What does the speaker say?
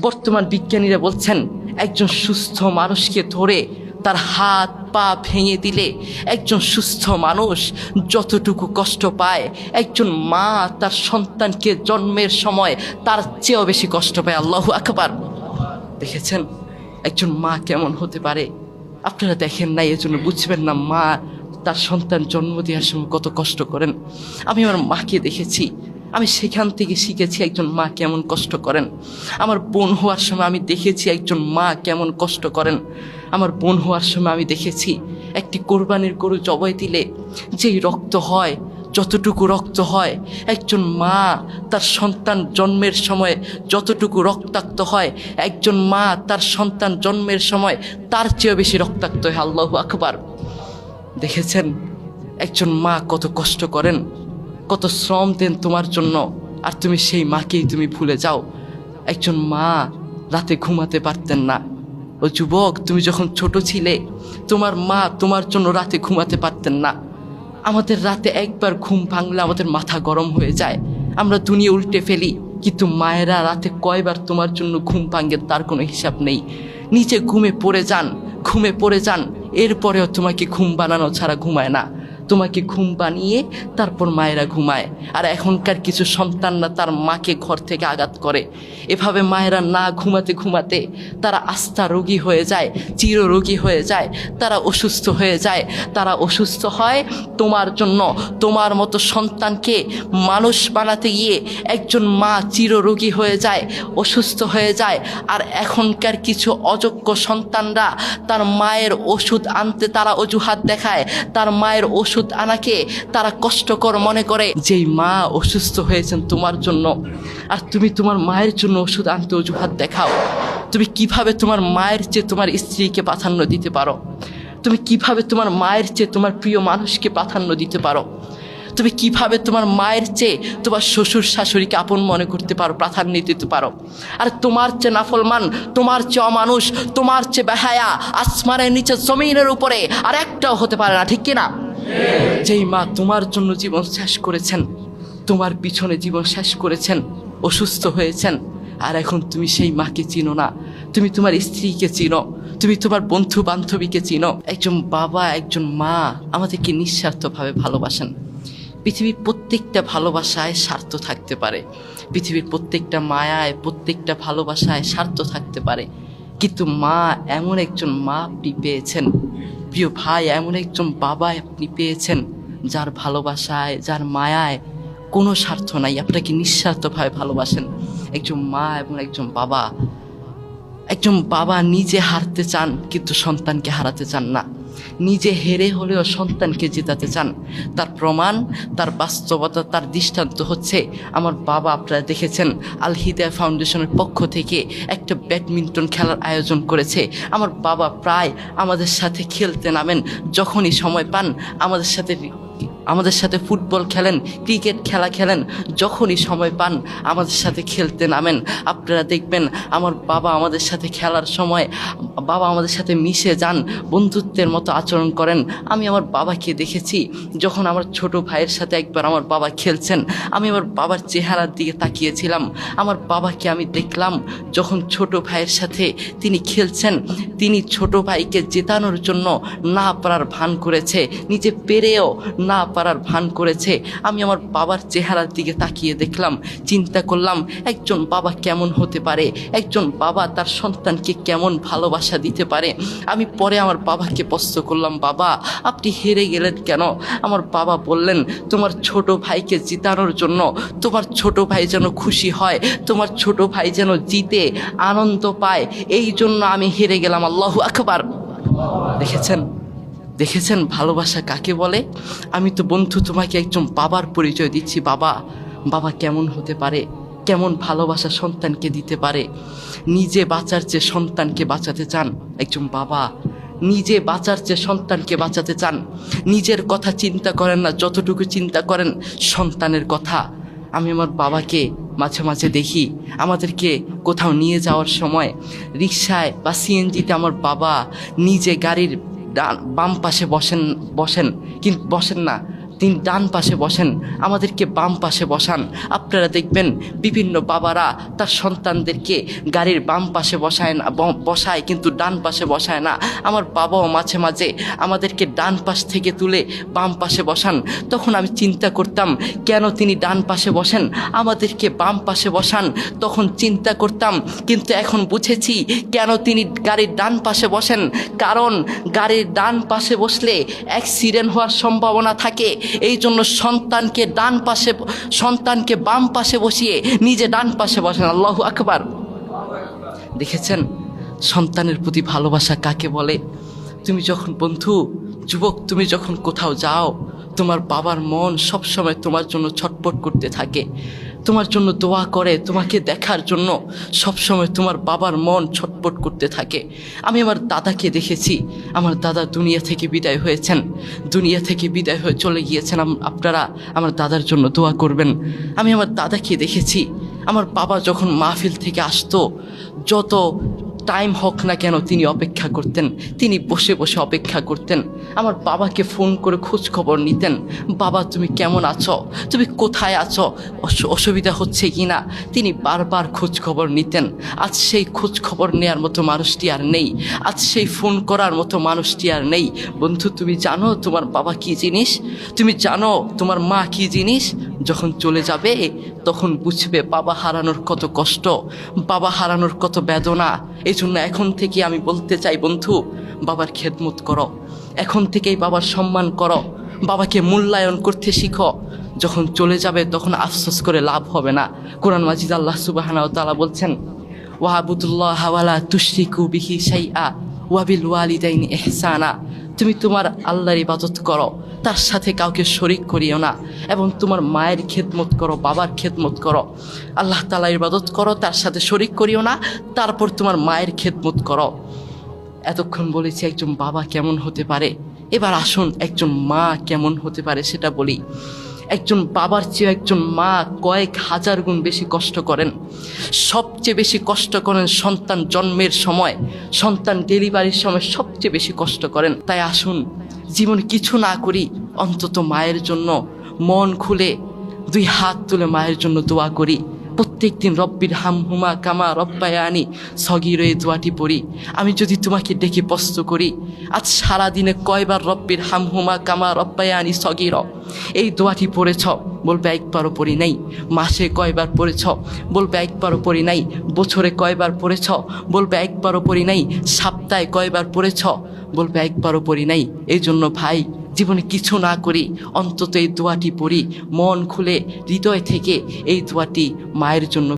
বর্তমান বিজ্ঞানীরা বলছেন একজন সুস্থ মানুষকে ধরে তার হাত পা ভেঙে দিলে একজন সুস্থ মানুষ যতটুকু কষ্ট পায় একজন মা তার সন্তানকে জন্মের সময় তার চেয়েও বেশি কষ্ট পায়। আল্লাহু আকবার। দেখেছেন একজন মা কেমন হতে পারে? আপনারা দেখেন না, এজন্য বুঝবেন না মা তার সন্তান জন্ম দেওয়ার সময় কত কষ্ট করেন। আমি আমার মাকে দেখেছি, আমি সেখান থেকে শিখেছি একজন মা কেমন কষ্ট করেন। আমার বোন হওয়ার সময় আমি দেখেছি একজন মা কেমন কষ্ট করেন। আমার বোন হওয়ার সময় আমি দেখেছি একটি কোরবানির গরু জবাই দিলে যেই রক্ত হয়, যতটুকু রক্ত হয়, একজন মা তার সন্তান জন্মের সময় যতটুকু রক্তাক্ত হয়, একজন মা তার সন্তান জন্মের সময় তার চেয়েও বেশি রক্তাক্ত হয়। আল্লাহু আকবার। দেখেছেন একজন মা কত কষ্ট করেন, কত শ্রম দেন তোমার জন্য, আর তুমি সেই মাকেই তুমি ভুলে যাও। একজন মা রাতে ঘুমাতে পারতেন না। ও যুবক, তুমি যখন ছোট ছিলে তোমার মা তোমার জন্য রাতে ঘুমাতে পারতেন না। আমাদের রাতে একবার ঘুম ভাঙলে আমাদের মাথা গরম হয়ে যায়, আমরা দুনিয়া উল্টে ফেলি, কিন্তু মায়েরা রাতে কয়বার তোমার জন্য ঘুম ভাঙে তার কোনো হিসাব নেই। নিচে ঘুমে পড়ে যান, এরপরেও তোমাকে ঘুম বানানো ছাড়া ঘুমায় না। তোমাকে ঘুম বানিয়ে তারপর মায়েরা ঘুমায়। আর এখনকার কিছু সন্তানরা তার মাকে ঘর থেকে আঘাত করে। এভাবে মায়েরা না ঘুমাতে তারা আস্থা রোগী হয়ে যায়, চিররোগী হয়ে যায়, তারা অসুস্থ হয়ে যায়। তারা অসুস্থ হয় তোমার জন্য। তোমার মতো সন্তানকে মানুষ বানাতে গিয়ে একজন মা চিররোগী হয়ে যায়, অসুস্থ হয়ে যায়। আর এখনকার কিছু অযোগ্য সন্তানরা তার মায়ের ওষুধ আনতে তারা অজুহাত দেখায়, তার মায়ের ওষুধ আনাকে তারা কষ্টকর মনে করে। যেই মা অসুস্থ হয়েছেন তোমার জন্য, আর তুমি তোমার মায়ের জন্য ওষুধ আনতে অজুহাত দেখাও। তুমি কিভাবে তোমার মায়ের চেয়ে তোমার স্ত্রীকে প্রাধান্য দিতে পারো? তুমি কিভাবে তোমার মায়ের চেয়ে তোমার প্রিয় মানুষকে প্রাধান্য দিতে পারো? তুমি কিভাবে তোমার মায়ের চেয়ে তোমার শ্বশুর শাশুড়িকে আপন মনে করতে পারো, প্রাধান্য দিতে পারো? আর তোমার চেয়ে নাফরমান, তোমার চেয়ে অমানুষ, তোমার চেয়ে বেহায়া আসমানের নিচে জমিনের উপরে আর একটাও হতে পারে না, ঠিক কিনা? যেই মা তোমার জন্য জীবন শেষ করেছেন, তোমার পিছনে জীবন শেষ করেছেন, অসুস্থ হয়েছেন, আর এখন তুমি সেই মাকে চিনো না। তুমি তোমার স্ত্রীকে চিনো, তুমি তোমার বন্ধু বান্ধবীকে চিনো। একজন বাবা, একজন মা আমাদেরকে নিঃস্বার্থভাবে ভালোবাসেন। পৃথিবীর প্রত্যেকটা ভালোবাসায় স্বার্থ থাকতে পারে, পৃথিবীর প্রত্যেকটা মায়ায়, প্রত্যেকটা ভালোবাসায় স্বার্থ থাকতে পারে, কিন্তু মা এমন একজন মা আপনি পেয়েছেন, প্রিয় ভাই এমন একজন বাবা আপনি পেয়েছেন যার ভালোবাসায়, যার মায়ায় কোনো স্বার্থ নাই, আপনাকে নিঃস্বার্থভাবে ভালোবাসেন। একজন মা এবং একজন বাবা নিজে হারতে চান কিন্তু সন্তানকে হারাতে চান না, নিজে হেরে হলেও সন্তানকে জেতাতে চান। তার প্রমাণ, তার বাস্তবতা, তার দৃষ্টান্ত হচ্ছে আমার বাবা। আপনারা দেখেছেন আল হিদায়া ফাউন্ডেশনের পক্ষ থেকে একটা ব্যাডমিন্টন খেলার আয়োজন করেছে। আমার বাবা প্রায় আমাদের সাথে খেলতে নামেন, যখনই সময় পান আমাদের সাথে ফুটবল খেলেন, ক্রিকেট খেলা খেলেন, যখনই সময় পান আমাদের সাথে খেলতে নামেন। আপনারা দেখবেন আমার বাবা আমাদের সাথে খেলার সময় বাবা আমাদের সাথে মিশে যান, বন্ধুত্বের মতো আচরণ করেন। আমি আমার বাবাকে দেখেছি যখন আমার ছোট ভাইয়ের সাথে একবার আমার বাবা খেলছেন, আমি আমার বাবার চেহারার দিকে তাকিয়েছিলাম। আমার বাবাকে আমি দেখলাম যখন ছোট ভাইয়ের সাথে তিনি খেলছেন, তিনি ছোট ভাইকে জেতানোর জন্য না পারার ভান করেছে, নিজে পেরেও না পারার ভান করেছে। আমি আমার বাবার চেহারার দিকে তাকিয়ে দেখলাম, চিন্তা করলাম একজন বাবা কেমন হতে পারে, একজন বাবা তার সন্তানকে কেমন ভালোবাসা দিতে পারে। আমি পরে আমার বাবাকে প্রশ্ন করলাম, বাবা আপনি হেরে গেলেন কেন? আমার বাবা বললেন, তোমার ছোট ভাইকে জিতানোর জন্য, তোমার ছোট ভাই যেন খুশি হয়, তোমার ছোট ভাই যেন জিতে আনন্দ পায়, এই জন্য আমি হেরে গেলাম। আল্লাহু আকবার। দেখেছেন ভালোবাসা কাকে বলে? আমি তো বন্ধু তোমাকে একজন বাবার পরিচয় দিচ্ছি। বাবা কেমন হতে পারে, কেমন ভালোবাসা সন্তানকে দিতে পারে। নিজে বাঁচার চেয়ে সন্তানকে বাঁচাতে চান একজন বাবা, নিজে বাঁচার চেয়ে সন্তানকে বাঁচাতে চান। নিজের কথা চিন্তা করেন না, যতটুকু চিন্তা করেন সন্তানের কথা। আমি আমার বাবাকে মাঝে মাঝে দেখি, আমাদেরকে কোথাও নিয়ে যাওয়ার সময় রিকশায় বা সিএনজিতে আমার বাবা নিজে গাড়ির বাম পাশে বসেন, কিন্তু বসেন না, তিনি ডান পাশে বসেন, আমাদেরকে বাম পাশে বসান। আপনারা দেখবেন বিভিন্ন বাবারা তার সন্তানদেরকে গাড়ির বাম পাশে বসায় কিন্তু ডান পাশে বসায় না। আমার বাবাও মাঝে মাঝে আমাদেরকে ডান পাশ থেকে তুলে বাম পাশে বসান। তখন আমি চিন্তা করতাম কেন তিনি ডান পাশে বসেন, আমাদেরকে বাম পাশে বসান। তখন চিন্তা করতাম, কিন্তু এখন বুঝেছি কেন তিনি গাড়ির ডান পাশে বসেন। কারণ গাড়ির ডান পাশে বসলে অ্যাক্সিডেন্ট হওয়ার সম্ভাবনা থাকে। এই জন্য সন্তানকে বাম পাশে বসিয়ে নিজে ডান পাশে বসেন। আল্লাহু আকবার। দেখেছেন সন্তানের প্রতি ভালোবাসা কাকে বলে? তুমি যখন বন্ধু যুবক, তুমি যখন কোথাও যাও, তোমার বাবার মন সবসময় তোমার জন্য ছটপট করতে থাকে, তোমার জন্য দোয়া করে, তোমাকে দেখার জন্য সবসময় তোমার বাবার মন ছটপট করতে থাকে। আমি আমার দাদাকে দেখেছি, আমার দাদা দুনিয়া থেকে বিদায় হয়েছেন, দুনিয়া থেকে বিদায় হয়ে চলে গিয়েছেন। আপনারা আমার দাদার জন্য দোয়া করবেন। আমি আমার দাদাকে দেখেছি, আমার বাবা যখন মাহফিল থেকে আসতো, যত টাইম হোক না কেন তিনি অপেক্ষা করতেন, তিনি বসে বসে অপেক্ষা করতেন। আমার বাবাকে ফোন করে খোঁজ খবর নিতেন, বাবা তুমি কেমন আছো, তুমি কোথায় আছো, অসুবিধা হচ্ছে কি না, তিনি বারবার খোঁজ খবর নিতেন। আজ সেই খোঁজ খবর নেওয়ার মতো মানুষটি আর নেই, আজ সেই ফোন করার মতো মানুষটি আর নেই। বন্ধু তুমি জানো তোমার বাবা কী জিনিস, তুমি জানো তোমার মা কী জিনিস? যখন চলে যাবে তখন বুঝবে বাবা হারানোর কত কষ্ট, বাবা হারানোর কত বেদনা। এই জন্য এখন থেকে আমি বলতে চাই বন্ধু, বাবার খেদমত করো, এখন থেকেই বাবার সম্মান করো, বাবাকে মূল্যায়ন করতে শিখো। যখন চলে যাবে তখন আফসোস করে লাভ হবে না। কোরআন মাজিদ আল্লাহ সুবহানাহু ওয়া তাআলা বলছেন, ওয়াবুদুল্লাহ ওয়ালা তুশরিকু বিহি শাইআ ওয়া বিল ওয়ালিদাইনি ইহসানা। তুমি তোমার আল্লাহর ইবাদত করো, তার সাথে কাউকে শরিক করিও না, এবং তোমার মায়ের খেদমত করো, বাবার খেদমত করো। আল্লাহ তাআলার ইবাদত করো, তার সাথে শরিক করিও না, তারপর তোমার মায়ের খেদমত করো। এতক্ষণ বলেছি একজন বাবা কেমন হতে পারে, এবার আসুন একজন মা কেমন হতে পারে সেটা বলি। একজন বাবার চেয়ে একজন মা কয়েক হাজার গুণ বেশি কষ্ট করেন। সবচেয়ে বেশি কষ্ট করেন সন্তান জন্মের সময়, সন্তান ডেলিভারির সময় সবচেয়ে বেশি কষ্ট করেন। তাই আসুন জীবনে কিছু না করি, অন্তত মায়ের জন্য মন খুলে দুই হাত তুলে মায়ের জন্য দোয়া করি। প্রত্যেক দিন রব্বির হামহুমা কামা রব্বায়ানি সগীর এই দোয়াটি পড়ি। আমি যদি তোমাকে ডেকে প্রশ্ন করি, আজ সারাদিনে কয়বার রব্বির হামহুমা কামা রব্বায়ানি সগীর এই দোয়াটি পড়েছ? বলবে একবারও পড়ি নাই। মাসে কয়বার পড়েছ? বলবে একবারও পড়ি নাই। বছরে কয়বার পড়েছ? বলবে একবারও পড়ি নাই। সপ্তাহে কয়বার পড়েছ? বলবে একবারও পড়ি নাই। এই জন্য ভাই, জীবনে কিছু না করি, অন্তত এই দোয়াটি পড়ি, মন খুলে হৃদয় থেকে এই দোয়াটি মায়ের জন্য